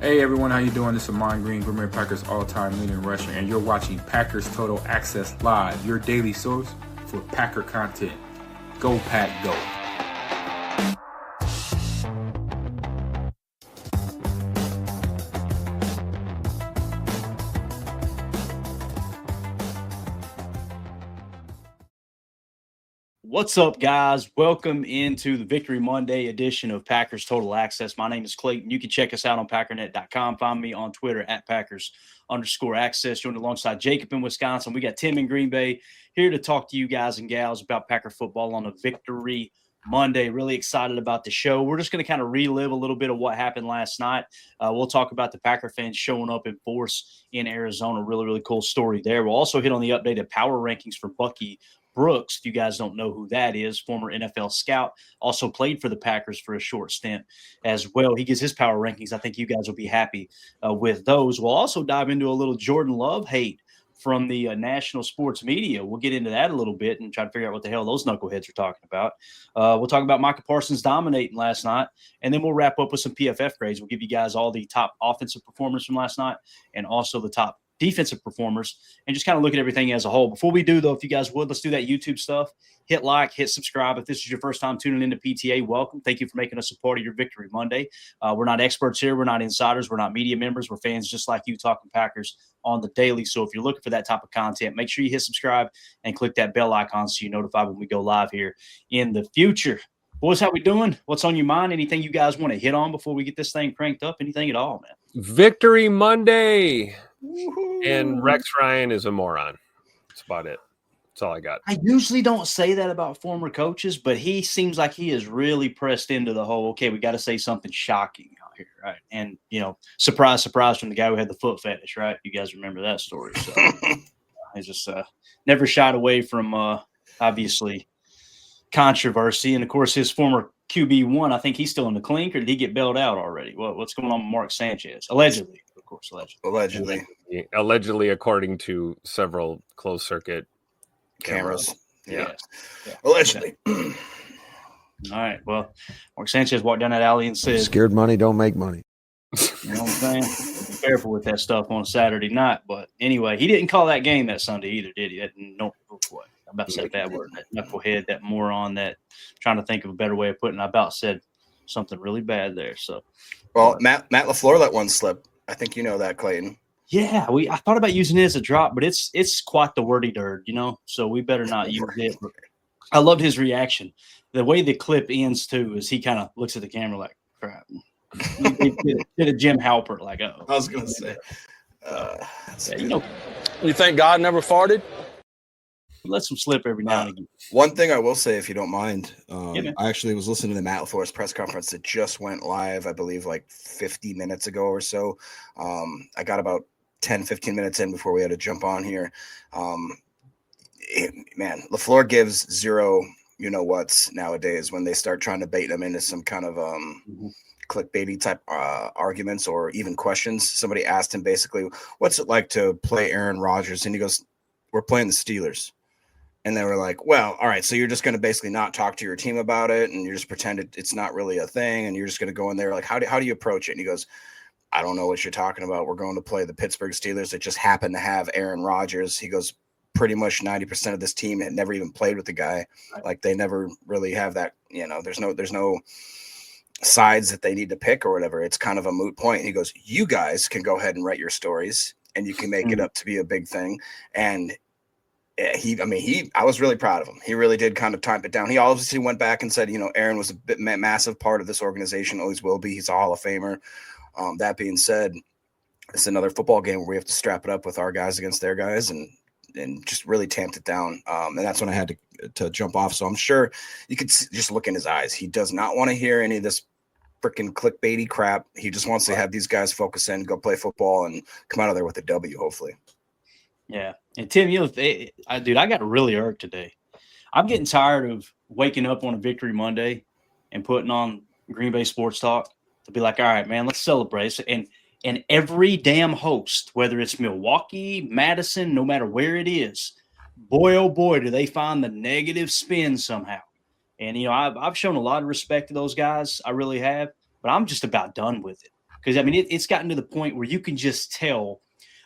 Hey everyone, how you doing? This is Amon Green, Green Bay Packers all-time leading rusher, and you're watching Packers Total Access Live, your daily source for Packer content. Go Pack, go! What's up, guys? Welcome into the Victory Monday edition of Packers Total Access. My name is Clayton. You can check us out on Packernet.com. Find me on Twitter at Packers_access. Joined alongside Jacob in Wisconsin. We got Tim in Green Bay here to talk to you guys and gals about Packer football on a Victory Monday. Really excited about the show. We're just going to kind of relive a little bit of what happened last night. We'll talk about the Packer fans showing up in force in Arizona. Really, really cool story there. We'll also hit on the updated power rankings for Bucky Brooks. If you guys don't know who that is, former NFL scout, also played for the Packers for a short stint as well. He gives his power rankings. I think you guys will be happy with those. We'll also dive into a little Jordan Love hate from the national sports media. We'll get into that a little bit and try to figure out what the hell those knuckleheads are talking about. We'll talk about Micah Parsons dominating last night, and then we'll wrap up with some PFF grades. We'll give you guys all the top offensive performers from last night and also the top defensive performers, and just kind of look at everything as a whole. Before we do, though, if you guys would, let's do that YouTube stuff. Hit like, hit subscribe. If this is your first time tuning into PTA, welcome. Thank you for making us a part of your Victory Monday. We're not experts here. We're not insiders. We're not media members. We're fans just like you talking Packers on the daily. So if you're looking for that type of content, make sure you hit subscribe and click that bell icon so you're notified when we go live here in the future. Boys, how we doing? What's on your mind? Anything you guys want to hit on before we get this thing cranked up? Anything at all, man? Victory Monday. Woo-hoo. And Rex Ryan is a moron. That's about it. That's all I got. I usually don't say that about former coaches, but he seems like he is really pressed into the whole, okay, we got to say something shocking out here, right? And, you know, surprise, surprise from the guy who had the foot fetish, right? You guys remember that story. So I just never shied away from, obviously, controversy. And, of course, his former QB1, I think he's still in the clink, or did he get bailed out already? What's going on with Mark Sanchez? Allegedly, of course, allegedly, according to several closed circuit cameras. Yeah. Allegedly. All right. Well, Mark Sanchez walked down that alley and said, "Scared money don't make money." You know what I'm saying? Be careful with that stuff on a Saturday night. But anyway, he didn't call that game that Sunday either, did he? I'm about to say that word. That knucklehead, that moron, that trying to think of a better way of putting it. I about said something really bad there. So, well, Matt LaFleur let one slip. I think you know that, Clayton. Yeah, I thought about using it as a drop, but it's quite the wordy dirt, you know. So we better not use it. But I loved his reaction. The way the clip ends too is he kind of looks at the camera like, "Crap." He did a Jim Halpert like, "Oh." I was gonna say, you know, you think God never farted? Let them slip every now and again. One thing I will say, if you don't mind, I actually was listening to the Matt LaFleur's press conference that just went live, I believe, like 50 minutes ago or so. I got about 10, 15 minutes in before we had to jump on here. Man, LaFleur gives zero you-know-whats nowadays when they start trying to bait them into some kind of clickbaity type arguments or even questions. Somebody asked him basically, what's it like to play Aaron Rodgers? And he goes, we're playing the Steelers. And they were like, well, all right, so you're just going to basically not talk to your team about it, and you're just pretend it's not really a thing, and you're just going to go in there. Like, how do you approach it? And he goes, I don't know what you're talking about. We're going to play the Pittsburgh Steelers that just happen to have Aaron Rodgers. He goes, pretty much 90% of this team had never even played with the guy. Like, they never really have that, there's no sides that they need to pick or whatever. It's kind of a moot point. And he goes, you guys can go ahead and write your stories, and you can make it up to be a big thing. And I was really proud of him. He really did kind of type it down. He obviously went back and said, Aaron was a massive part of this organization, always will be. He's a Hall of Famer. That being said, it's another football game where we have to strap it up with our guys against their guys and just really tamped it down. And that's when I had to jump off. So I'm sure you could just look in his eyes. He does not want to hear any of this freaking clickbaity crap. He just wants to have these guys focus in, go play football, and come out of there with a W, hopefully. Yeah. And Tim, I got really irked today. I'm getting tired of waking up on a Victory Monday and putting on Green Bay Sports Talk to be like, all right, man, let's celebrate. And every damn host, whether it's Milwaukee, Madison, no matter where it is, boy, oh boy, do they find the negative spin somehow. And, I've shown a lot of respect to those guys. I really have. But I'm just about done with it. Because, I mean, it's gotten to the point where you can just tell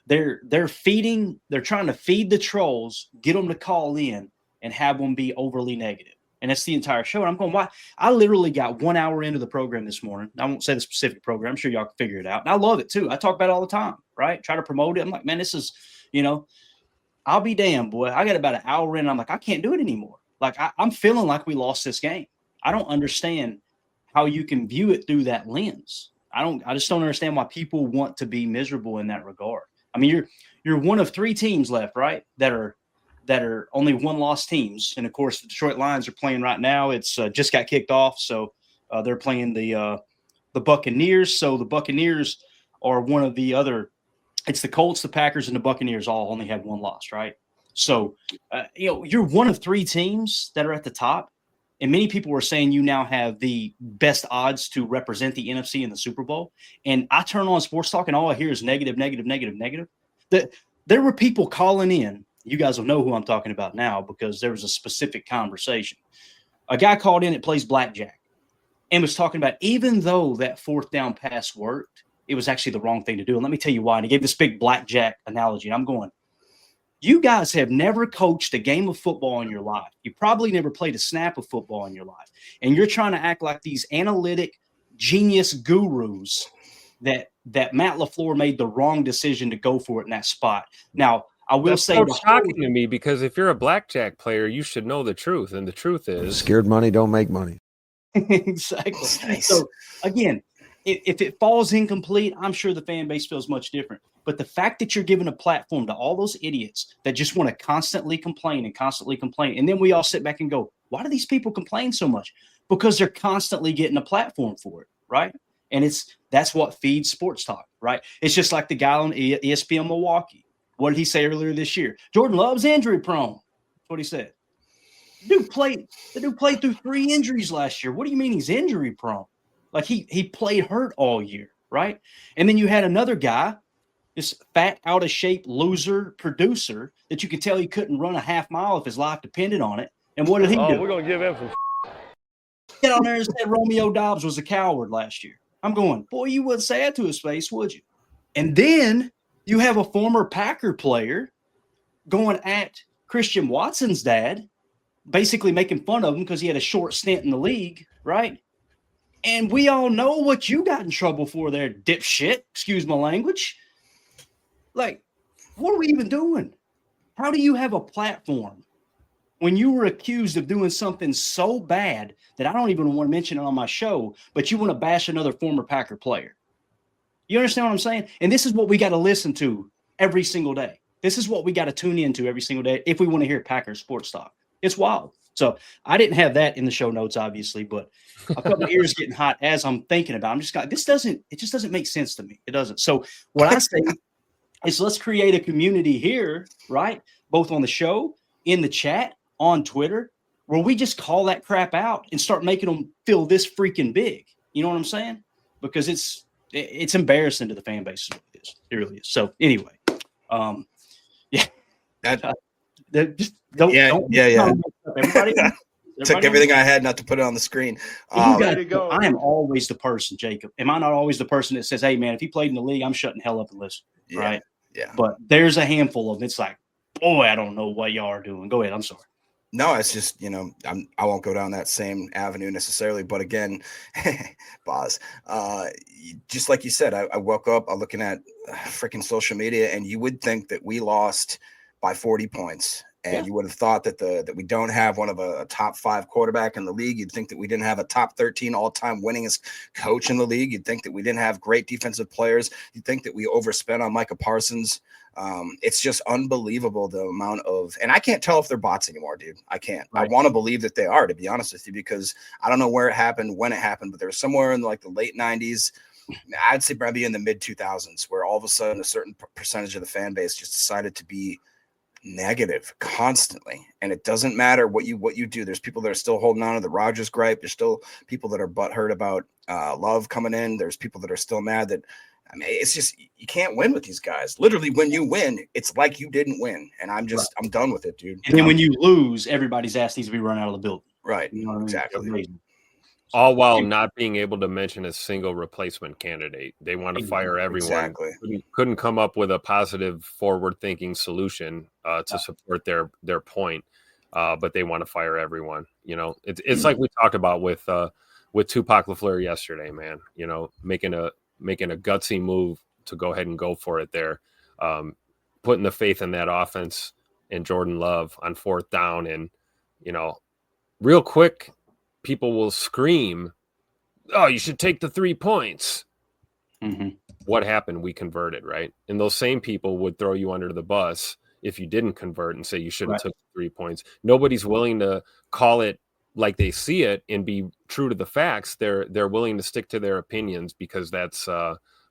they're trying to feed the trolls, get them to call in and have them be overly negative. And that's the entire show. And I'm going, why? I literally got 1 hour into the program this morning. I won't say the specific program. I'm sure y'all can figure it out. And I love it too. I talk about it all the time, right? Try to promote it. I'm like, man, this is, I'll be damned, boy. I got about an hour in. I'm like, I can't do it anymore. Like, I'm feeling like we lost this game. I don't understand how you can view it through that lens. I just don't understand why people want to be miserable in that regard. I mean, you're one of 3 teams left, right? That are only 1-loss teams. And of course, the Detroit Lions are playing right now. It's just got kicked off. So they're playing the Buccaneers. So the Buccaneers are one of the other, it's the Colts, the Packers, and the Buccaneers all only have 1 loss, right? So, you're one of 3 teams that are at the top. And many people were saying you now have the best odds to represent the NFC in the Super Bowl. And I turn on Sports Talk and all I hear is negative, negative, negative, negative. There were people calling in. You guys will know who I'm talking about now because there was a specific conversation. A guy called in that plays blackjack and was talking about even though that 4th down pass worked, it was actually the wrong thing to do. And let me tell you why. And he gave this big blackjack analogy. And I'm going, you guys have never coached a game of football in your life. You probably never played a snap of football in your life. And you're trying to act like these analytic genius gurus that Matt LaFleur made the wrong decision to go for it in that spot. Now, I will That's say so shocking to me because if you're a blackjack player, you should know the truth. And the truth is scared money don't make money. Exactly. Nice. So again, if it falls incomplete, I'm sure the fan base feels much different. But the fact that you're giving a platform to all those idiots that just want to constantly complain, and then we all sit back and go, why do these people complain so much? Because they're constantly getting a platform for it, right? And that's what feeds Sports Talk, right? It's just like the guy on ESPN Milwaukee. What did he say earlier this year? Jordan Love's injury prone. That's what he said. The dude played through 3 injuries last year. What do you mean he's injury prone? Like he played hurt all year, right? And then you had another guy, this fat, out of shape loser producer that you could tell he couldn't run a half mile if his life depended on it. And what did he do? We're gonna give him some. Get on there and said Romeo Dobbs was a coward last year. I'm going, boy, you wouldn't say that to his face, would you? And then you have a former Packer player going at Christian Watson's dad, basically making fun of him because he had a short stint in the league, right? And we all know what you got in trouble for there, dipshit. Excuse my language. Like, what are we even doing? How do you have a platform when you were accused of doing something so bad that I don't even want to mention it on my show, but you want to bash another former Packer player? You understand what I'm saying? And this is what we got to listen to every single day. This is what we got to tune into every single day if we want to hear Packers sports talk. It's wild. So I didn't have that in the show notes, obviously, but I felt my ears getting hot as I'm thinking about it. I'm just going, it just doesn't make sense to me. It doesn't. So what I say is let's create a community here, right? Both on the show, in the chat, on Twitter, where we just call that crap out and start making them feel this freaking big. You know what I'm saying? Because it's embarrassing to the fan base. It really is. So anyway, yeah. Just don't. Everybody took everything I had not to put it on the screen. I am always the person, Jacob. Am I not always the person that says, hey, man, if he played in the league, I'm shutting hell up and listen, right? Yeah. But there's a handful of them. It's like, boy, I don't know what y'all are doing. Go ahead. I'm sorry. No, it's just, I won't go down that same avenue necessarily. But again, Boz, just like you said, I woke up looking at freaking social media, and you would think that we lost by 40 points. And you would have thought that we don't have one of a top 5 quarterback in the league. You'd think that we didn't have a top 13 all-time winningest coach in the league. You'd think that we didn't have great defensive players. You'd think that we overspent on Micah Parsons. It's just unbelievable the amount of – and I can't tell if they're bots anymore, dude. I can't. Right. I want to believe that they are, to be honest with you, because I don't know where it happened, when it happened, but there was somewhere in like the late 90s. I'd say probably in the mid-2000s where all of a sudden a certain percentage of the fan base just decided to be – negative constantly, and it doesn't matter what you do. There's people that are still holding on to the Rodgers gripe. There's still people that are butthurt about Love coming in. There's people that are still mad that, I mean, it's just, you can't win with these guys. Literally, when you win, it's like you didn't win, and I'm done with it, dude. And then when you lose, everybody's ass needs to be run out of the building. Right. You know what I mean? Exactly. All while not being able to mention a single replacement candidate. They want to fire everyone. Exactly. Couldn't come up with a positive, forward-thinking solution to support their point, but they want to fire everyone. You know, it's like we talked about with Tupac LaFleur yesterday, man. You know, making a gutsy move to go ahead and go for it there, putting the faith in that offense and Jordan Love on 4th down, and you know, real quick. People will scream, "Oh, you should take the 3 points." Mm-hmm. What happened? We converted, right? And those same people would throw you under the bus if you didn't convert and say you should have took 3 points. Nobody's willing to call it like they see it and be true to the facts. They're willing to stick to their opinions because that's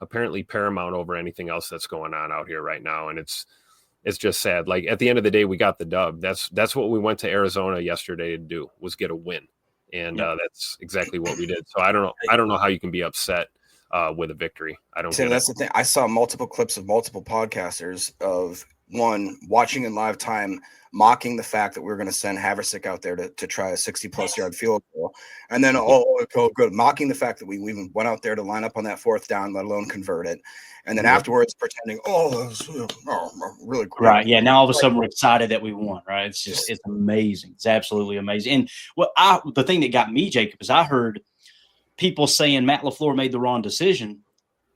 apparently paramount over anything else that's going on out here right now. And it's just sad. Like at the end of the day, we got the dub. That's what we went to Arizona yesterday to do, was get a win. And that's exactly what we did. So I don't know how you can be upset with a victory. I don't. So that's the thing. I saw multiple clips of multiple podcasters of one watching in live time, mocking the fact that we were going to send Haversick out there to try a 60-plus yard field goal, and then good, mocking the fact that we even went out there to line up on that 4th down, let alone convert it, and then afterwards pretending, really cool. Right. Yeah. Now all of a sudden we're excited that we won. Right. It's amazing. It's absolutely amazing. And the thing that got me, Jacob, is I heard people saying Matt LaFleur made the wrong decision,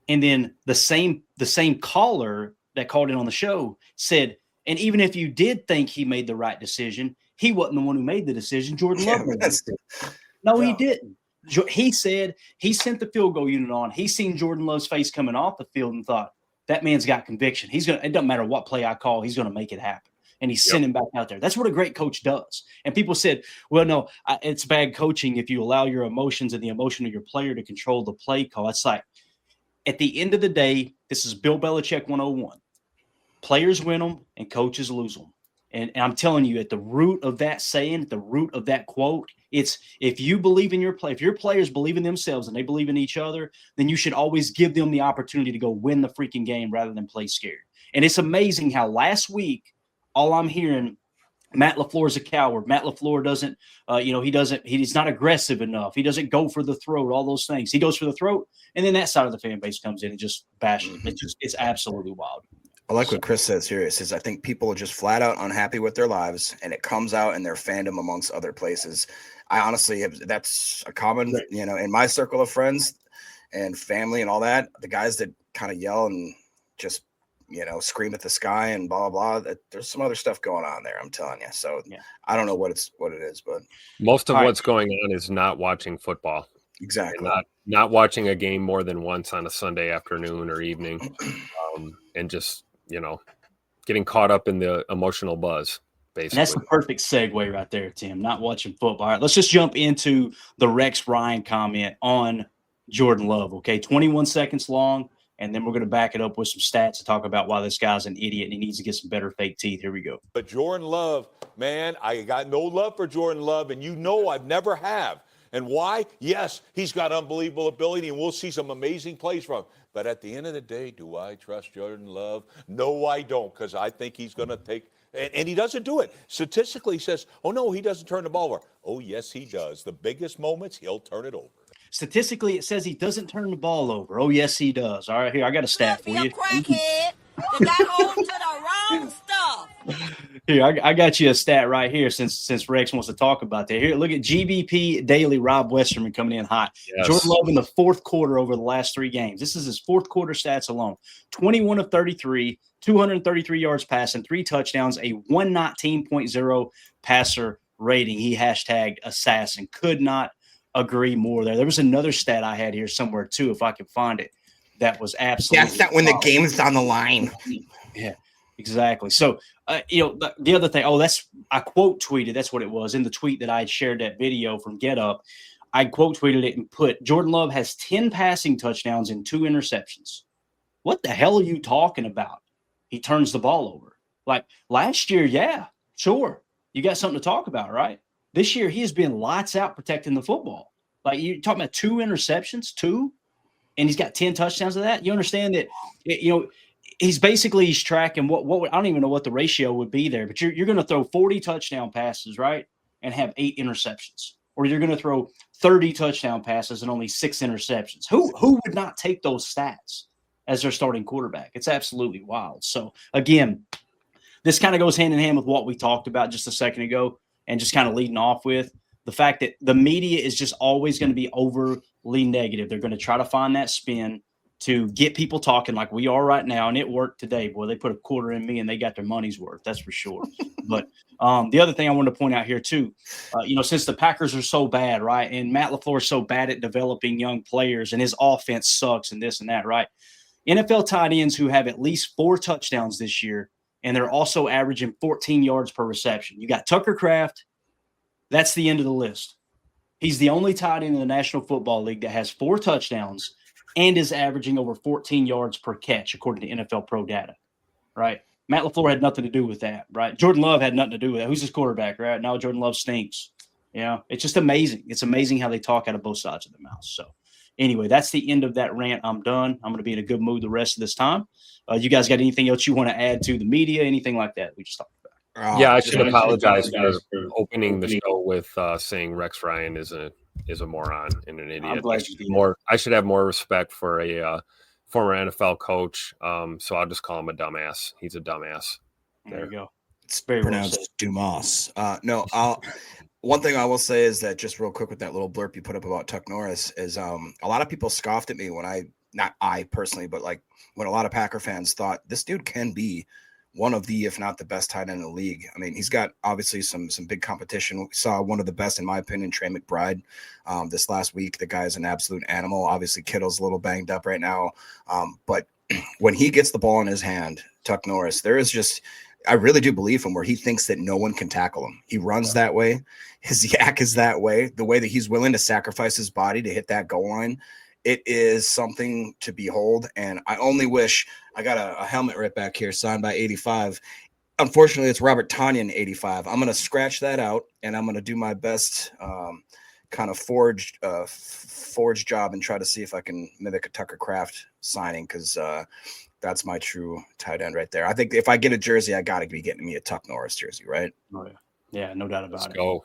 and then the same caller that called in on the show said, and even if you did think he made the right decision, he wasn't the one who made the decision. Jordan Love made the decision. No, he didn't. He said he sent the field goal unit on. He seen Jordan Love's face coming off the field and thought, that man's got conviction. It doesn't matter what play I call, he's going to make it happen. And he sent him back out there. That's what a great coach does. And people said, well, no, it's bad coaching if you allow your emotions and the emotion of your player to control the play call. It's like, at the end of the day, this is Bill Belichick 101. Players win them and coaches lose them. And I'm telling you, at the root of that saying, at the root of that quote, it's if you believe in your play, if your players believe in themselves and they believe in each other, then you should always give them the opportunity to go win the freaking game rather than play scared. And it's amazing how last week, all I'm hearing, Matt LaFleur's a coward. Matt LaFleur doesn't, he's not aggressive enough. He doesn't go for the throat, all those things. He goes for the throat, and then that side of the fan base comes in and just bashes. It's absolutely wild. I like what Chris says here. He says, I think people are just flat out unhappy with their lives, and it comes out in their fandom amongst other places. I honestly that's a common, in my circle of friends and family and all that, the guys that kind of yell and just, scream at the sky and blah, blah, blah. There's some other stuff going on there, I'm telling you. So I don't know what it is, but most of what's going on is not watching football. Exactly. Not watching a game more than once on a Sunday afternoon or evening, and just, getting caught up in the emotional buzz, basically. And that's the perfect segue right there, Tim, not watching football. All right, let's just jump into the Rex Ryan comment on Jordan Love, okay? 21 seconds long, and then we're going to back it up with some stats to talk about why this guy's an idiot and he needs to get some better fake teeth. Here we go. But Jordan Love, man, I got no love for Jordan Love, and I've never have. And why? Yes, he's got unbelievable ability, and we'll see some amazing plays from him. But at the end of the day, do I trust Jordan Love? No, I don't, because I think he's going to take – and he doesn't do it. Statistically, he says, oh, no, he doesn't turn the ball over. Oh, yes, he does. The biggest moments, he'll turn it over. Statistically, it says he doesn't turn the ball over. Oh, yes, he does. All right, here, I got a stat for you. Crackhead. You got hold to the wrong stuff. Here, I got you a stat right here since Rex wants to talk about that. Here, look at GBP Daily, Rob Westerman coming in hot. Yes. Jordan Love in the fourth quarter over the last 3 games. This is his fourth quarter stats alone. 21 of 33, 233 yards passing, 3 touchdowns, a 119.0 passer rating. He hashtagged assassin. Could not agree more there. There was another stat I had here somewhere too, if I could find it. That was absolutely. That's not when the game's on the line. Yeah, exactly. So, the other thing. I quote tweeted. That's what it was in the tweet that I had shared that video from Get Up. I quote tweeted it and put Jordan Love has 10 passing touchdowns and 2 interceptions. What the hell are you talking about? He turns the ball over. Like last year, yeah, sure, you got something to talk about, right? This year, he has been lights out protecting the football. Like you're talking about 2 interceptions, 2. And he's got 10 touchdowns of that. You understand that, he's tracking what I don't even know what the ratio would be there, but you're going to throw 40 touchdown passes, right? And have 8 interceptions or you're going to throw 30 touchdown passes and only 6 interceptions. Who would not take those stats as their starting quarterback? It's absolutely wild. So, again, this kind of goes hand in hand with what we talked about just a second ago and just kind of leading off with the fact that the media is just always going to be overly negative. They're going to try to find that spin to get people talking like we are right now, and it worked today. Boy, they put a quarter in me, and they got their money's worth. That's for sure. But the other thing I want to point out here too, since the Packers are so bad, right, and Matt LaFleur is so bad at developing young players, and his offense sucks and this and that, right? NFL tight ends who have at least 4 touchdowns this year, and they're also averaging 14 yards per reception. You got Tucker Kraft. That's the end of the list. He's the only tight end in the National Football League that has 4 touchdowns and is averaging over 14 yards per catch, according to NFL Pro data, right? Matt LaFleur had nothing to do with that, right? Jordan Love had nothing to do with that. Who's his quarterback, right? Now Jordan Love stinks. It's just amazing. It's amazing how they talk out of both sides of their mouth. So anyway, that's the end of that rant. I'm done. I'm going to be in a good mood the rest of this time. You guys got anything else you want to add to the media, anything like that we just talked about? Yeah, I should apologize for opening the show with saying Rex Ryan is a moron and an idiot. I should have more respect for a former NFL coach. So I'll just call him a dumbass. He's a dumbass. There you go. It's pronounced Dumas. One thing I will say is that just real quick with that little blurb you put up about Tuck Norris is a lot of people scoffed at me when not I personally, but like when a lot of Packer fans thought this dude can be one of the, if not the best tight end in the league. I mean, he's got obviously some big competition. We saw one of the best, in my opinion, Trey McBride this last week. The guy is an absolute animal. Obviously, Kittle's a little banged up right now. But when he gets the ball in his hand, Tuck Norris, there is just, I really do believe him where he thinks that no one can tackle him. He runs that way. His yak is that way. The way that he's willing to sacrifice his body to hit that goal line, it is something to behold. And I only wish I got a helmet right back here signed by 85. Unfortunately, it's Robert Tonyan 85. I'm going to scratch that out, and I'm going to do my best kind of forged job and try to see if I can mimic a Tucker Kraft signing, because that's my true tight end right there. I think if I get a jersey, I got to be getting me a Tuck Norris jersey, right? Oh, yeah. Yeah, no doubt about it. Let's go.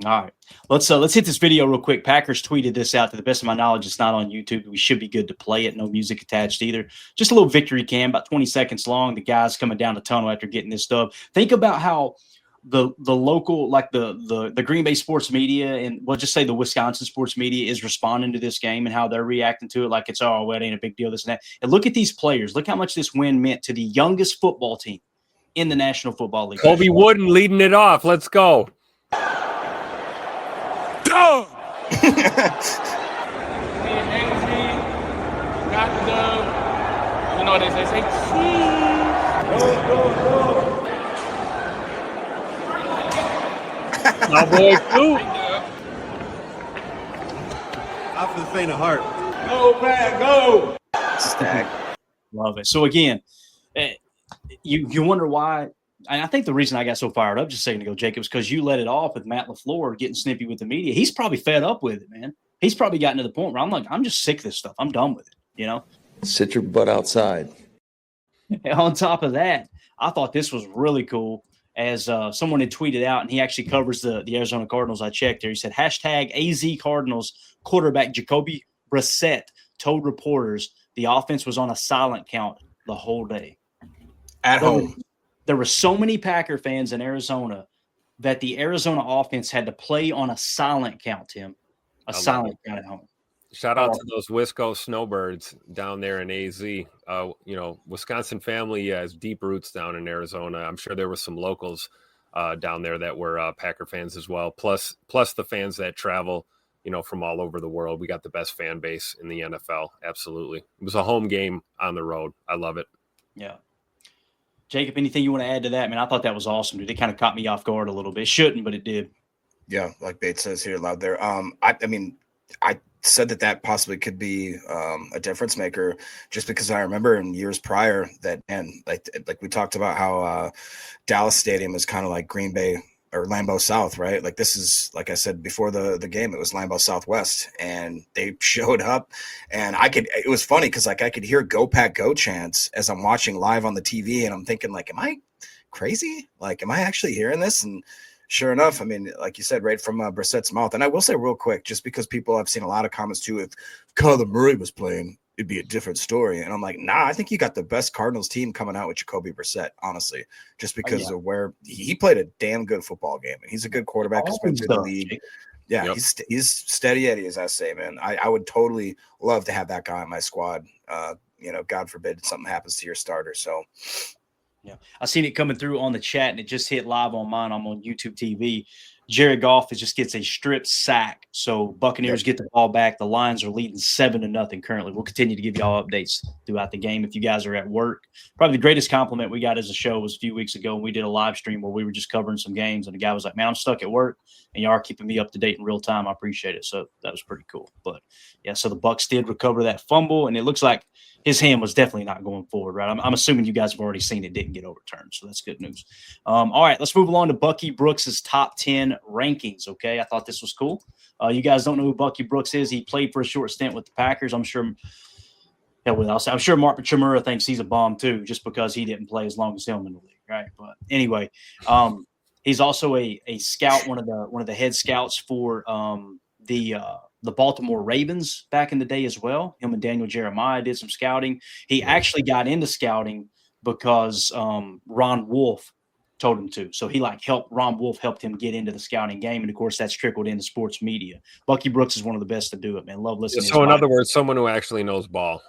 All right, let's hit this video real quick. Packers tweeted this out. To the best of my knowledge, it's not on YouTube. We should be good to play it. No music attached either. Just a little victory cam, about 20 seconds long. The guys coming down the tunnel after getting this dub. Think about how the local, like the Green Bay sports media, and we'll just say the Wisconsin sports media is responding to this game and how they're reacting to it. Like it's, oh, well, it ain't a big deal, this and that. And look at these players. Look how much this win meant to the youngest football team in the National Football League. Colby Wooden leading it off. Let's go. Got the dub. You know what they say cheese. Go. Cowboy too. Out for the faint of heart. Go, Pat, go. Stack. Love it. So again, you wonder why. And I think the reason I got so fired up just a second ago, Jacob, is because you let it off with Matt LaFleur getting snippy with the media. He's probably fed up with it, man. He's probably gotten to the point where I'm like, I'm just sick of this stuff. I'm done with it, Sit your butt outside. And on top of that, I thought this was really cool as someone had tweeted out, and he actually covers the Arizona Cardinals. I checked there. He said, #AZ Cardinals quarterback Jacoby Brissett told reporters the offense was on a silent count the whole day. At home. There were so many Packer fans in Arizona that the Arizona offense had to play on a silent count, Tim. A silent count at home. Shout out to those Wisco Snowbirds down there in AZ. Wisconsin family has deep roots down in Arizona. I'm sure there were some locals down there that were Packer fans as well. Plus the fans that travel, from all over the world. We got the best fan base in the NFL. Absolutely. It was a home game on the road. I love it. Yeah. Jacob, anything you want to add to that? Man, I thought that was awesome, dude. It kind of caught me off guard a little bit. Shouldn't, but it did. Yeah, like Bates says here loud there. I said that possibly could be a difference maker, just because I remember in years prior that, and like we talked about how Dallas Stadium is kind of like Green Bay or Lambeau South, right? Like this is, like I said before the game, it was Lambeau Southwest, and they showed up, and it was funny because like I could hear "Go Pack Go" chants as I'm watching live on the TV, and I'm thinking like, am I crazy? Like, am I actually hearing this? And Sure enough, I mean, like you said, right from Brissett's mouth. And I will say real quick, just because I've seen a lot of comments too, if Kyler Murray was playing, it'd be a different story. And I'm like, nah, I think you got the best Cardinals team coming out with Jacoby Brissett, honestly, just because of where he played a damn good football game. And he's a good quarterback who's been through the league. Yeah, Yep. he's steady Eddie, as I say, man. I would totally love to have that guy on my squad. God forbid something happens to your starter. So yeah, I seen it coming through on the chat, and it just hit live on mine. I'm on YouTube TV. Jared Goff just gets a strip sack. So Buccaneers get the ball back. The Lions are leading 7-0 currently. We'll continue to give y'all updates throughout the game. If you guys are at work, probably the greatest compliment we got as a show was a few weeks ago when we did a live stream where we were just covering some games, and the guy was like, "Man, I'm stuck at work, and y'all are keeping me up to date in real time. I appreciate it." So that was pretty cool. But yeah, so the Bucs did recover that fumble, and it looks like his hand was definitely not going forward, right? I'm assuming you guys have already seen it didn't get overturned, so that's good news. All right, let's move along to Bucky Brooks' top 10 rankings, okay? I thought this was cool. You guys don't know who Bucky Brooks is. He played for a short stint with the Packers. I'm sure Mark Chmura thinks he's a bum too, just because he didn't play as long as him in the league, right? But anyway, he's also a scout, one of the head scouts for the Baltimore Ravens back in the day as well. Him and Daniel Jeremiah did some scouting. He actually got into scouting because Ron Wolf told him to. So Ron Wolf helped him get into the scouting game. And of course, that's trickled into sports media. Bucky Brooks is one of the best to do it, man. Love listening. So in other words, someone who actually knows ball.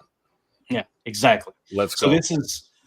Yeah, exactly. Let's go. So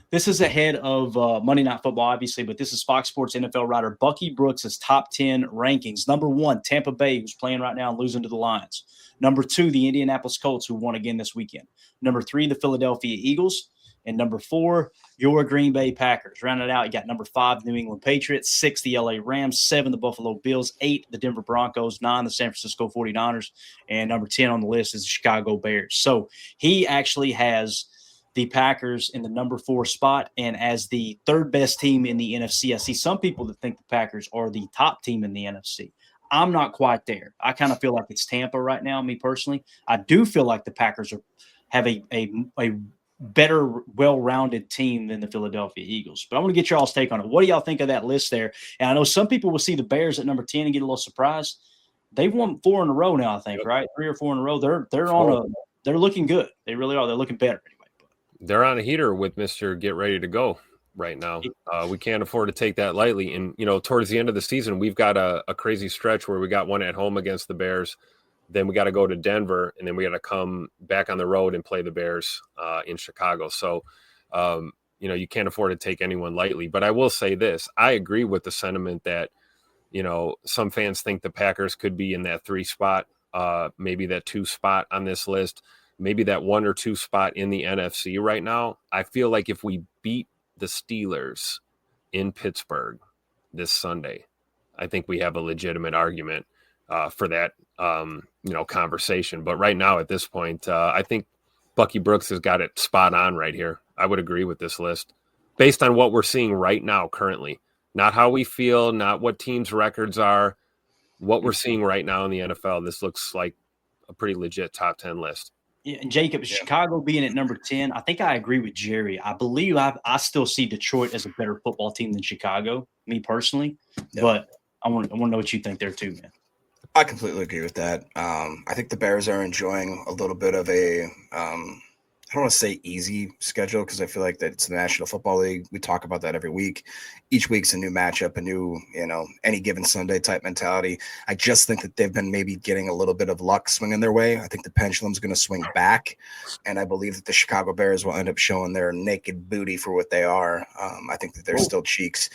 this is ahead of Monday Night Football, obviously, but this is Fox Sports NFL writer Bucky Brooks' top 10 rankings. Number 1, Tampa Bay, who's playing right now and losing to the Lions. Number 2, the Indianapolis Colts, who won again this weekend. Number 3, the Philadelphia Eagles. And number 4, your Green Bay Packers. Rounded out, you got number 5, New England Patriots. 6, the LA Rams. 7, the Buffalo Bills. 8, the Denver Broncos. 9, the San Francisco 49ers. And number 10 on the list is the Chicago Bears. So he actually has the Packers in the number 4 spot, and as the third best team in the NFC. I see some people that think the Packers are the top team in the NFC. I'm not quite there. I kind of feel like it's Tampa right now, me personally. I do feel like the Packers have a better, well-rounded team than the Philadelphia Eagles. But I want to get y'all's take on it. What do y'all think of that list there? And I know some people will see the Bears at number 10 and get a little surprised. They've won 4 in a row now, I think, right? 3 or 4 in a row. They're looking good. They really are. They're looking better. They're on a heater with Mr. Get Ready to Go right now. We can't afford to take that lightly. And, towards the end of the season, we've got a crazy stretch where we got one at home against the Bears. Then we got to go to Denver, and then we got to come back on the road and play the Bears in Chicago. So, you can't afford to take anyone lightly. But I will say this. I agree with the sentiment that, some fans think the Packers could be in that 3 spot, maybe that 2 spot on this list. Maybe that 1 or 2 spot in the NFC right now. I feel like if we beat the Steelers in Pittsburgh this Sunday, I think we have a legitimate argument for that, conversation. But right now at this point, I think Bucky Brooks has got it spot on right here. I would agree with this list based on what we're seeing right now currently, not how we feel, not what teams' records are, what we're seeing right now in the NFL. This looks like a pretty legit top 10 list. Yeah, and Jacob, Chicago being at number 10, I think I agree with Jerry. I believe I still see Detroit as a better football team than Chicago, me personally. Yeah. But I want to know what you think there too, man. I completely agree with that. I think the Bears are enjoying a little bit of a I don't want to say easy schedule because I feel like that it's the National Football League. We talk about that every week. Each week's a new matchup, a new, any given Sunday type mentality. I just think that they've been maybe getting a little bit of luck swinging their way. I think the pendulum's going to swing back, and I believe that the Chicago Bears will end up showing their naked booty for what they are. I think that they're still cheeks.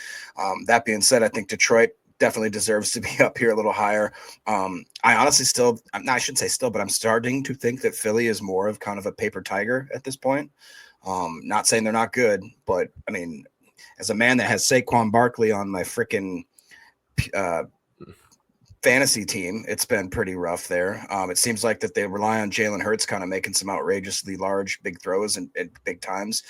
That being said, I think Detroit definitely deserves to be up here a little higher. I honestly I shouldn't say still, but I'm starting to think that Philly is more of kind of a paper tiger at this point. Not saying they're not good, but I mean, as a man that has Saquon Barkley on my freaking fantasy team, it's been pretty rough there. It seems like that they rely on Jalen Hurts kind of making some outrageously large, big throws and big times.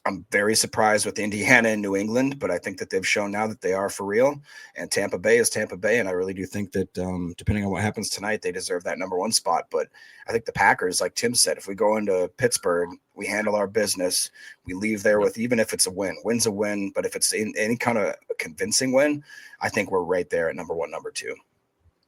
I'm very surprised with Indiana and New England, but I think that they've shown now that they are for real. And Tampa Bay is Tampa Bay, and I really do think that depending on what happens tonight, they deserve that number 1 spot. But I think the Packers, like Tim said, if we go into Pittsburgh, we handle our business. We leave there with, even if it's a win, win's a win. But if it's in any kind of convincing win, I think we're right there at number 1, number 2.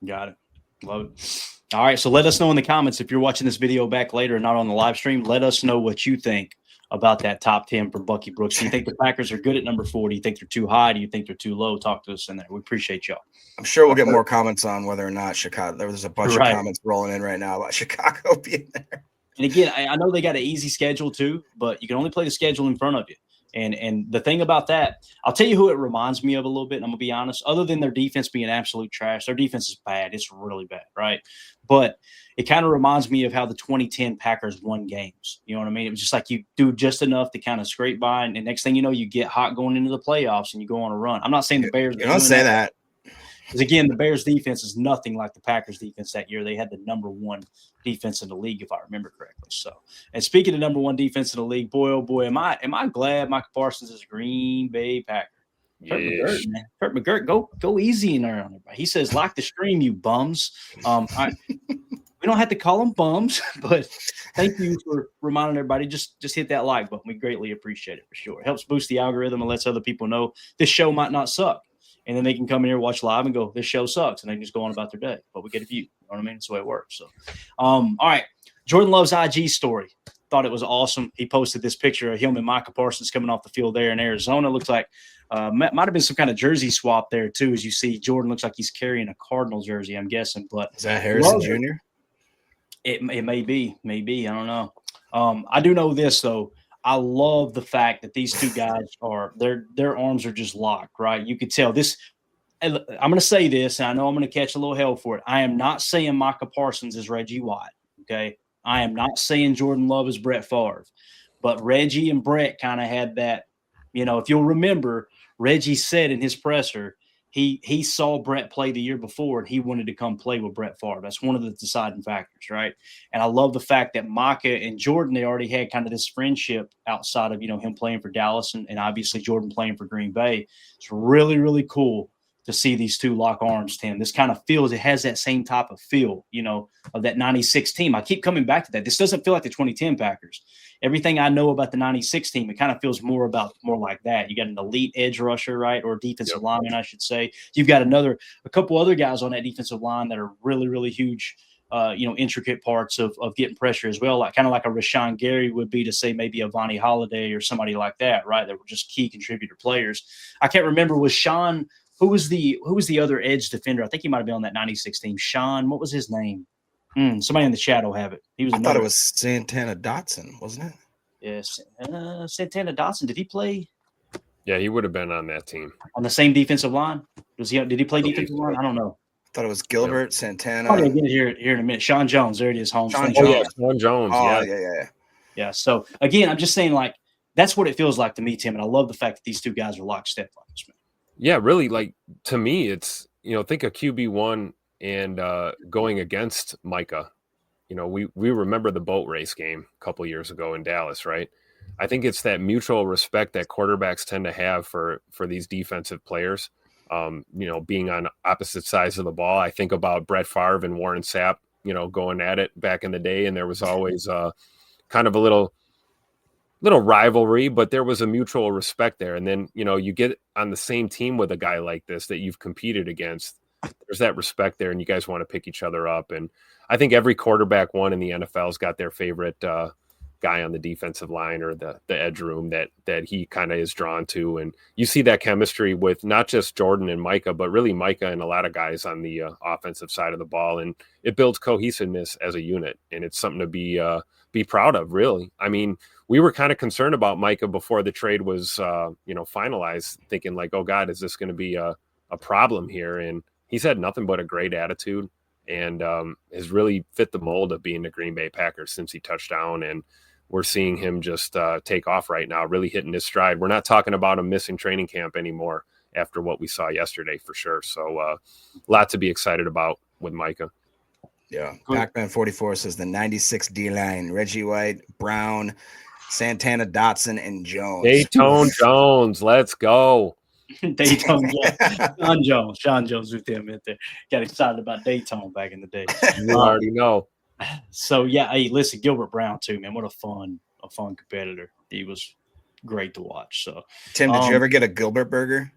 Got it. Love it. All right, so let us know in the comments if you're watching this video back later and not on the live stream. Let us know what you think about that top 10 for Bucky Brooks. Do you think the Packers are good at number 4? Do you think they're too high? Do you think they're too low? Talk to us in there. We appreciate y'all. I'm sure we'll get more comments on whether or not Chicago. There's a bunch of comments rolling in right now about Chicago being there. And again, I know they got an easy schedule too, but you can only play the schedule in front of you. And the thing about that, I'll tell you who it reminds me of a little bit, and I'm going to be honest. Other than their defense being absolute trash, their defense is bad. It's really bad, right? But it kind of reminds me of how the 2010 Packers won games. You know what I mean? It was just like you do just enough to kind of scrape by, and next thing you know, you get hot going into the playoffs and you go on a run. I'm not saying the Bears – You don't say that. Because, again, the Bears' defense is nothing like the Packers' defense that year. They had the number 1 defense in the league, if I remember correctly. So, and speaking of number 1 defense in the league, boy, oh boy, am I glad Micah Parsons is a Green Bay Packer. Yes. Kurt McGirt, go easy in there on everybody. He says, like the stream, you bums. We don't have to call them bums, but thank you for reminding everybody. Just hit that like button. We greatly appreciate it for sure. It helps boost the algorithm and lets other people know this show might not suck. And then they can come in here, watch live, and go, this show sucks. And they can just go on about their day. But we get a view. You know what I mean? That's the way it works. So, all right. Jordan Love's IG story. Thought it was awesome. He posted this picture of him and Micah Parsons coming off the field there in Arizona. Looks like might have been some kind of jersey swap there, too. As you see, Jordan looks like he's carrying a Cardinal jersey, I'm guessing. But is that Harrison Jr.? It may be. Maybe. I don't know. I do know this, though. I love the fact that these two guys are their arms are just locked, right? You could tell this. I'm going to say this, and I know I'm going to catch a little hell for it. I am not saying Micah Parsons is Reggie White, okay? I am not saying Jordan Love is Brett Favre, but Reggie and Brett kind of had that, if you'll remember, Reggie said in his presser, he saw Brett play the year before and he wanted to come play with Brett Favre. That's one of the deciding factors, right? And I love the fact that Micah and Jordan, they already had kind of this friendship outside of, him playing for Dallas and obviously Jordan playing for Green Bay. It's really, really cool to see these two lock arms, Tim. This kind of feels, it has that same type of feel, of that 96 team. I keep coming back to that. This doesn't feel like the 2010 Packers. Everything I know about the 96 team, it kind of feels more like that. You got an elite edge rusher, right? Or defensive lineman, I should say. You've got a couple other guys on that defensive line that are really, really huge, intricate parts of getting pressure as well. Like kind of like a Rashawn Gary would be to say maybe a Vonnie Holiday or somebody like that, right? That were just key contributor players. I can't remember, was Sean, who was the other edge defender? I think he might have been on that 96 team. Sean, what was his name? Somebody in the chat will have it. I thought it was Santana Dotson, wasn't it? Yes, Santana Dotson. Did he play? Yeah, he would have been on that team. On the same defensive line? Did he play defensive line? I don't know. I thought it was Gilbert, Santana. I'm going to get it here in a minute. Sean Jones. There it is, Holmes. Sean Jones. Oh, yeah. Yeah, so, again, I'm just saying, like, that's what it feels like to me, Tim, and I love the fact that these two guys are lockstep like this, man. Yeah, really, like, to me, it's, think of QB1 and going against Micah. We remember the boat race game a couple years ago in Dallas, right? I think it's that mutual respect that quarterbacks tend to have for these defensive players, being on opposite sides of the ball. I think about Brett Favre and Warren Sapp, going at it back in the day, and there was always kind of a little rivalry, but there was a mutual respect there. And then, you get on the same team with a guy like this that you've competed against. There's that respect there, and you guys want to pick each other up. And I think every quarterback one in the NFL's got their favorite guy on the defensive line or the edge room that he kind of is drawn to. And you see that chemistry with not just Jordan and Micah, but really Micah and a lot of guys on the offensive side of the ball. And it builds cohesiveness as a unit, and it's something to be proud of, really. I mean, we were kind of concerned about Micah before the trade was, finalized, thinking like, oh God, is this going to be a problem here? And he's had nothing but a great attitude and has really fit the mold of being the Green Bay Packers since he touched down. And we're seeing him just take off right now, really hitting his stride. We're not talking about him missing training camp anymore after what we saw yesterday for sure. So a lot to be excited about with Micah. Yeah. Pac-Man 44 says the 96 D-line, Reggie White, Brown, Santana, Dotson, and Jones. Dayton Jones, let's go. Dayton Sean Jones with him in there. Got excited about Dayton back in the day. You already know. So yeah, hey, listen, Gilbert Brown too, man. What a fun competitor. He was great to watch. So Tim, did you ever get a Gilbert burger?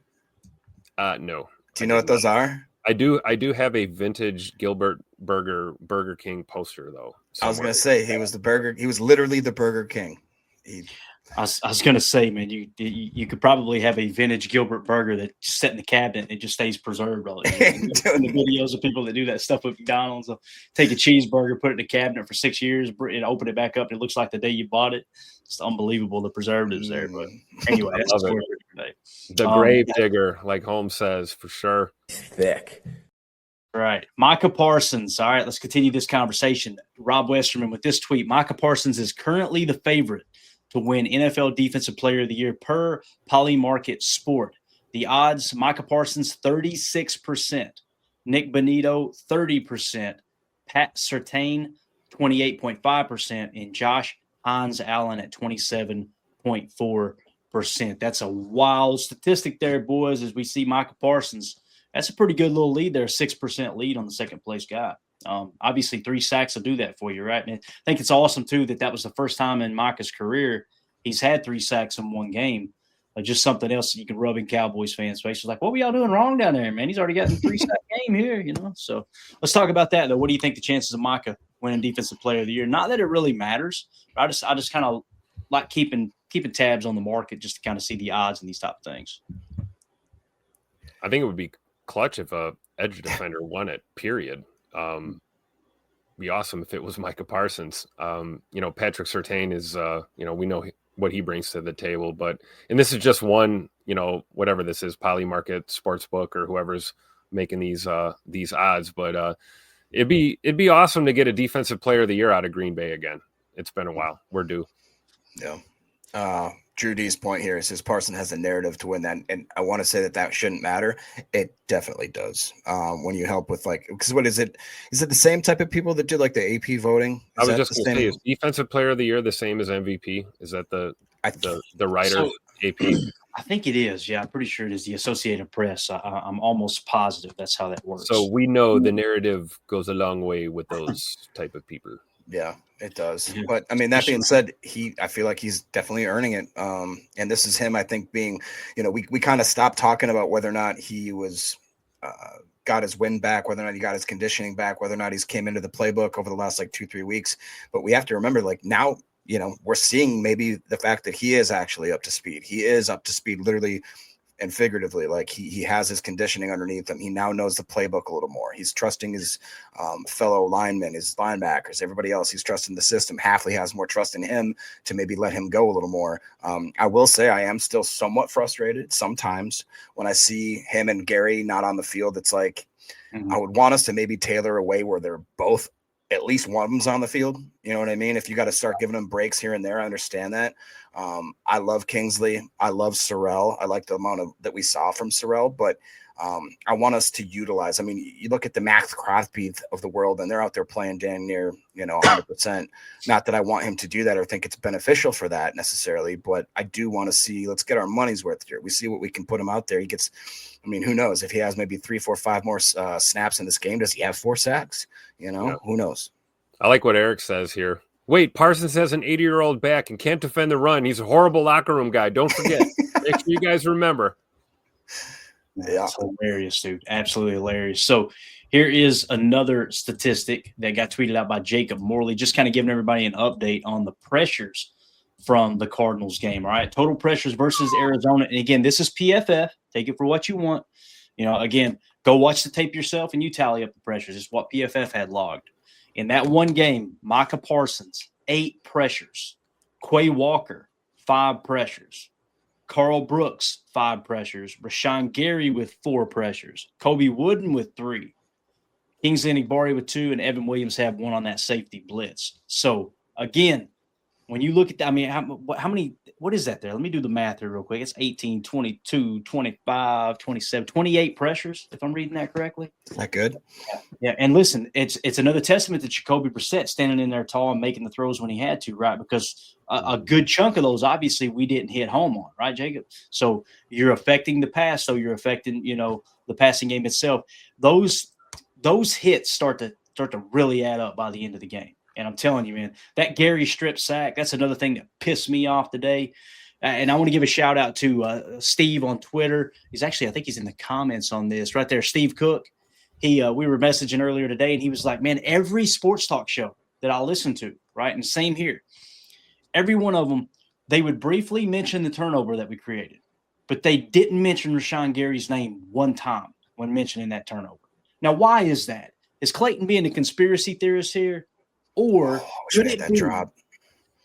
No. Do you know what those are? I do have a vintage Gilbert Burger King poster though. I was gonna say he was literally the Burger King. I was gonna say, man, you could probably have a vintage Gilbert burger that just set in the cabinet and it just stays preserved. All the videos of people that do that stuff with McDonald's, they'll take a cheeseburger, put it in the cabinet for 6 years, and open it back up, and it looks like the day you bought it. It's unbelievable the preservatives there. But anyway, that's the story for today. The grave digger, like Holmes says, for sure. Thick. Right. Micah Parsons. All right, let's continue this conversation. Rob Westerman with this tweet. Micah Parsons is currently the favorite to win NFL Defensive Player of the Year per Polymarket Sport. The odds, Micah Parsons, 36%. Nick Bonito, 30%. Pat Surtain, 28.5%. And Josh Hines Allen at 27.4%. That's a wild statistic there, boys, as we see Micah Parsons. That's a pretty good little lead there, 6% lead on the second-place guy. Obviously, 3 sacks will do that for you, right? And I think it's awesome, too, that was the first time in Micah's career he's had 3 sacks in one game. Just something else that you can rub in Cowboys fans' faces. Like, what were y'all doing wrong down there, man? He's already gotten a 3-sack game here, you know? So let's talk about that, though. What do you think the chances of Micah winning Defensive Player of the Year? Not that it really matters. I just kind of like keeping tabs on the market just to kind of see the odds and these type of things. I think it would be clutch if a edge defender won it, period. Be awesome if it was Micah Parsons. Patrick Surtain is, we know what he brings to the table, and this is just one, whatever this is, Polymarket Sportsbook or whoever's making these odds, but it'd be awesome to get a Defensive Player of the Year out of Green Bay again. It's been a while. We're due. Yeah. Drew D's point here is Parsons has a narrative to win that, and I want to say that shouldn't matter. It definitely does. When you help with because what is it? Is it the same type of people that do like the AP voting? I was just going to say, is Defensive Player of the Year the same as MVP? Is that the writer AP? I think it is. Yeah, I'm pretty sure it is the Associated Press. I'm almost positive that's how that works. So we know the narrative goes a long way with those type of people. Yeah, it does. But I mean, that being said, I feel like he's definitely earning it. And this is him, I think, being, we kind of stopped talking about whether or not he was got his wind back, whether or not he got his conditioning back, whether or not he's came into the playbook over the last 2-3 weeks. But we have to remember, now, we're seeing maybe the fact that he is actually up to speed. He is up to speed, literally and figuratively. Like he has his conditioning underneath him. He now knows the playbook a little more. He's trusting his fellow linemen, his linebackers, everybody else. He's trusting the system. Hafley has more trust in him to maybe let him go a little more. I will say I am still somewhat frustrated sometimes when I see him and Gary not on the field. It's like I would want us to maybe tailor a way where they're both, at least one of them's on the field. You know what I mean? If you got to start giving them breaks here and there, I understand that. I love Kingsley. I love Sorrell. I like the amount that we saw from Sorrell, but I want us to utilize. I mean, you look at the Max Crosby of the world, and they're out there playing damn near, 100%. Not that I want him to do that or think it's beneficial for that necessarily, but I do want to see. Let's get our money's worth here. We see what we can put him out there. He gets. I mean, who knows if he has maybe 3, 4, 5 more snaps in this game? Does he have 4 sacks? Who knows? I like what Eric says here. Wait, Parsons has an 80-year-old back and can't defend the run. He's a horrible locker room guy. Don't forget. Make sure you guys remember. Yeah, it's hilarious, dude. Absolutely hilarious. So here is another statistic that got tweeted out by Jacob Morley, just kind of giving everybody an update on the pressures from the Cardinals game. All right, total pressures versus Arizona. And again, this is PFF. Take it for what you want. Again, go watch the tape yourself and you tally up the pressures. It's what PFF had logged. In that one game, Micah Parsons, 8 pressures. Quay Walker, 5 pressures. Carl Brooks, 5 pressures. Rashawn Gary with 4 pressures. Kobe Wooden with 3. Kingsley Enagbare with 2, and Evan Williams had 1 on that safety blitz. So, again, when you look at that, I mean, how many, what is that there? Let me do the math here real quick. It's 18, 22, 25, 27, 28 pressures, if I'm reading that correctly. Is that good? Yeah. And listen, it's another testament to Jacoby Brissett standing in there tall and making the throws when he had to, right? Because a good chunk of those, obviously, we didn't hit home on, right, Jacob? So you're affecting the pass, so you're affecting, the passing game itself. Those hits start to really add up by the end of the game. And I'm telling you, man, that Gary strip sack, that's another thing that pissed me off today. And I want to give a shout out to Steve on Twitter. I think he's in the comments on this right there. Steve Cook. We were messaging earlier today, and he was like, man, every sports talk show that I listen to, right? And same here. Every one of them, they would briefly mention the turnover that we created, but they didn't mention Rashawn Gary's name one time when mentioning that turnover. Now, why is that? Is Clayton being a conspiracy theorist here? Or could it be drop?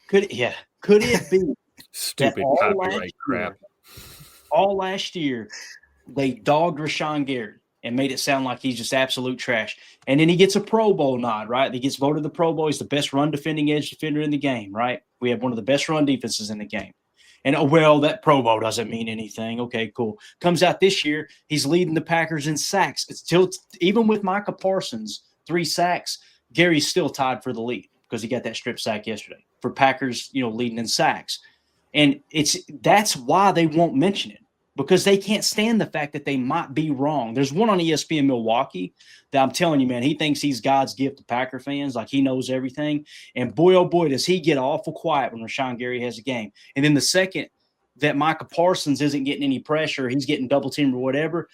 Could it be Stupid copyright crap? All last year, they dogged Rashawn Gary and made it sound like he's just absolute trash. And then he gets a Pro Bowl nod, right? He gets voted the Pro Bowl. He's the best run defending edge defender in the game, right? We have one of the best run defenses in the game. And, that Pro Bowl doesn't mean anything. Okay, cool. Comes out this year, he's leading the Packers in sacks. It's still, even with Micah Parsons, 3 sacks, Gary's still tied for the lead because he got that strip sack yesterday for Packers, leading in sacks. And that's why they won't mention it, because they can't stand the fact that they might be wrong. There's one on ESPN Milwaukee that I'm telling you, man, he thinks he's God's gift to Packer fans, like he knows everything. And boy, oh boy, does he get awful quiet when Rashawn Gary has a game. And then the second that Micah Parsons isn't getting any pressure, he's getting double teamed or whatever,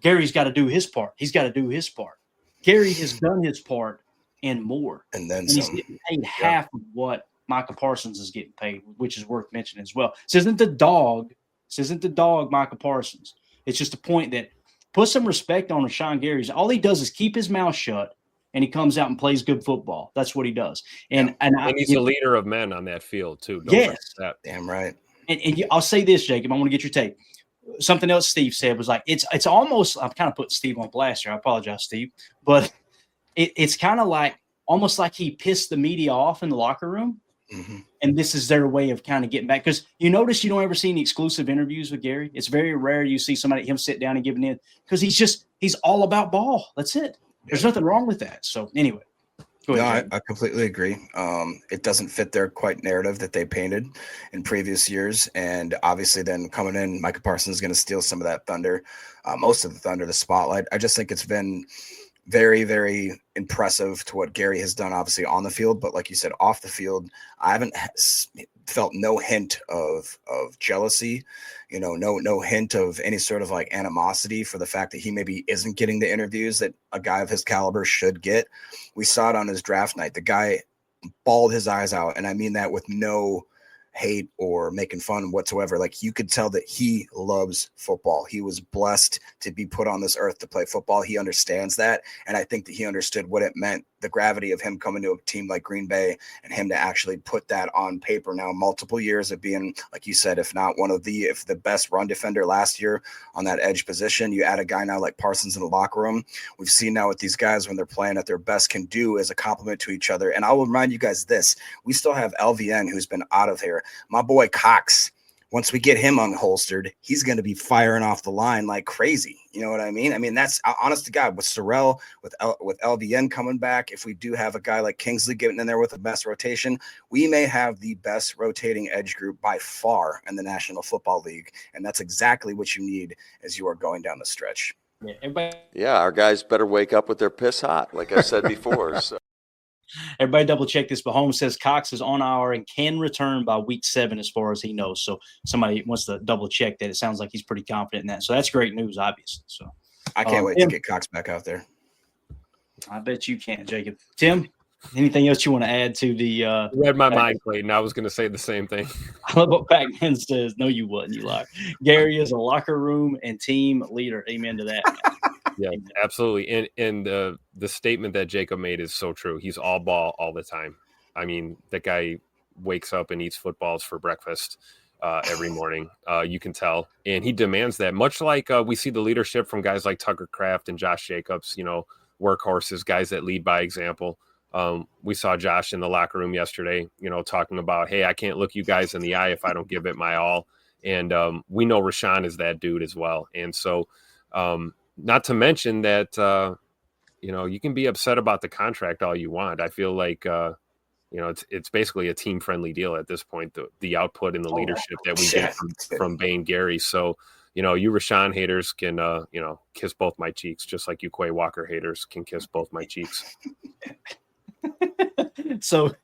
Gary's got to do his part. He's got to do his part. Gary has done his part and more. And then he's getting paid half of what Micah Parsons is getting paid, which is worth mentioning as well. This isn't the dog Micah Parsons. It's just a point that put some respect on Rashawn Gary's. All he does is keep his mouth shut, and he comes out and plays good football. That's what he does. And he's a leader of men on that field too. Yes. Damn right. And I'll say this, Jacob, I want to get your take. Something else Steve said was like, it's almost, I'm kind of putting Steve on blast here. I apologize, Steve. But it's kind of like, almost like he pissed the media off in the locker room. Mm-hmm. And this is their way of kind of getting back. Because you notice you don't ever see any exclusive interviews with Gary. It's very rare you see him sit down and give an in, because he's all about ball. That's it. There's nothing wrong with that. So anyway. No, I completely agree. It doesn't fit their narrative that they painted in previous years. And obviously then coming in, Micah Parsons is going to steal some of that thunder, most of the thunder, the spotlight. I just think it's been very, very impressive to what Gary has done, obviously on the field, but like you said, off the field, I haven't felt no hint of jealousy, no hint of any sort of like animosity for the fact that he maybe isn't getting the interviews that a guy of his caliber should get. We saw it on his draft night. The guy bawled his eyes out, and I mean that with no hate or making fun whatsoever. Like, you could tell that he loves football. He was blessed to be put on this earth to play football. He understands that. And I think that he understood what it meant, the gravity of him coming to a team like Green Bay, and him to actually put that on paper now, multiple years of being, like you said, if not if the best run defender last year on that edge position. You add a guy now like Parsons in the locker room. We've seen now what these guys, when they're playing at their best, can do as a compliment to each other. And I will remind you guys this, we still have LVN, who's been out of here. My boy Cox, once we get him unholstered, he's going to be firing off the line like crazy. You know what I mean? I mean, that's honest to God, with Sorrell, with LVN coming back. If we do have a guy like Kingsley getting in there with the best rotation, we may have the best rotating edge group by far in the National Football League. And that's exactly what you need as you are going down the stretch. Yeah, our guys better wake up with their piss hot, like I said before. So. Everybody double check this, but Holmes says Cox is on IR and can return by week 7 as far as he knows. So somebody wants to double check that. It sounds like he's pretty confident in that. So that's great news, obviously. So I can't wait to get Cox back out there. I bet you can, Jacob. Tim, anything else you want to add to the read my mind, Clayton. I was going to say the same thing. I love what Pac-Man says. No, you wouldn't, you liar. Gary is a locker room and team leader. Amen to that, man. Yeah, absolutely. And the statement that Jacob made is so true. He's all ball all the time. I mean, that guy wakes up and eats footballs for breakfast every morning. You can tell. And he demands that, much like we see the leadership from guys like Tucker Kraft and Josh Jacobs, workhorses, guys that lead by example. We saw Josh in the locker room yesterday, talking about, hey, I can't look you guys in the eye if I don't give it my all. And we know Rashawn is that dude as well. And so not to mention that, you can be upset about the contract all you want. I feel like, it's basically a team-friendly deal at this point, the output and the leadership that we get from Bane Gary. So, you Rashawn haters can, kiss both my cheeks, just like you Quay Walker haters can kiss both my cheeks. So,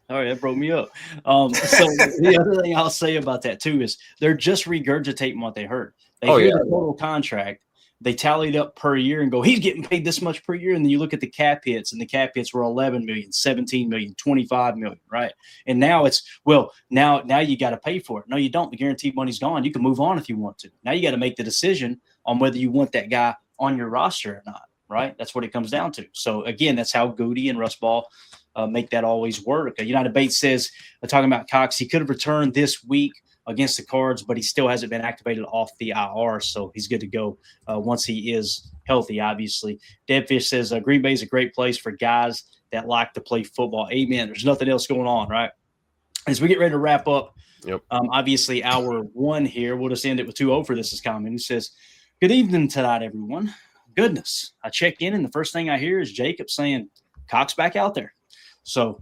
all right, that broke me up. So the other thing I'll say about that too is they're just regurgitating what they heard. They hear the total contract, they tallied up per year and go, he's getting paid this much per year. And then you look at the cap hits, and the cap hits were 11 million, 17 million, 25 million, right? And now it's, now you got to pay for it. No, you don't. The guaranteed money's gone. You can move on if you want to. Now you got to make the decision on whether you want that guy on your roster or not, right? That's what it comes down to. So again, that's how Goody and Russ Ball make that always work. United Bates says, talking about Cox, he could have returned this week against the Cards, but he still hasn't been activated off the IR, so he's good to go once he is healthy, obviously. Deadfish says, Green Bay is a great place for guys that like to play football. Amen. There's nothing else going on, right? As we get ready to wrap up, obviously hour one here, we'll just end it with 2-0 for this is comment. He says, good evening tonight, everyone. Goodness, I check in, and the first thing I hear is Jacob saying, Cox back out there. So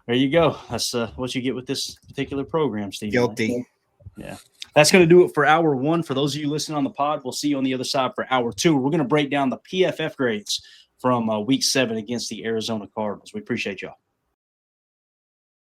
there you go. That's what you get with this particular program, Steve. Guilty. Yeah. That's going to do it for hour one. For those of you listening on the pod, we'll see you on the other side for hour two. We're going to break down the PFF grades from week 7 against the Arizona Cardinals. We appreciate y'all.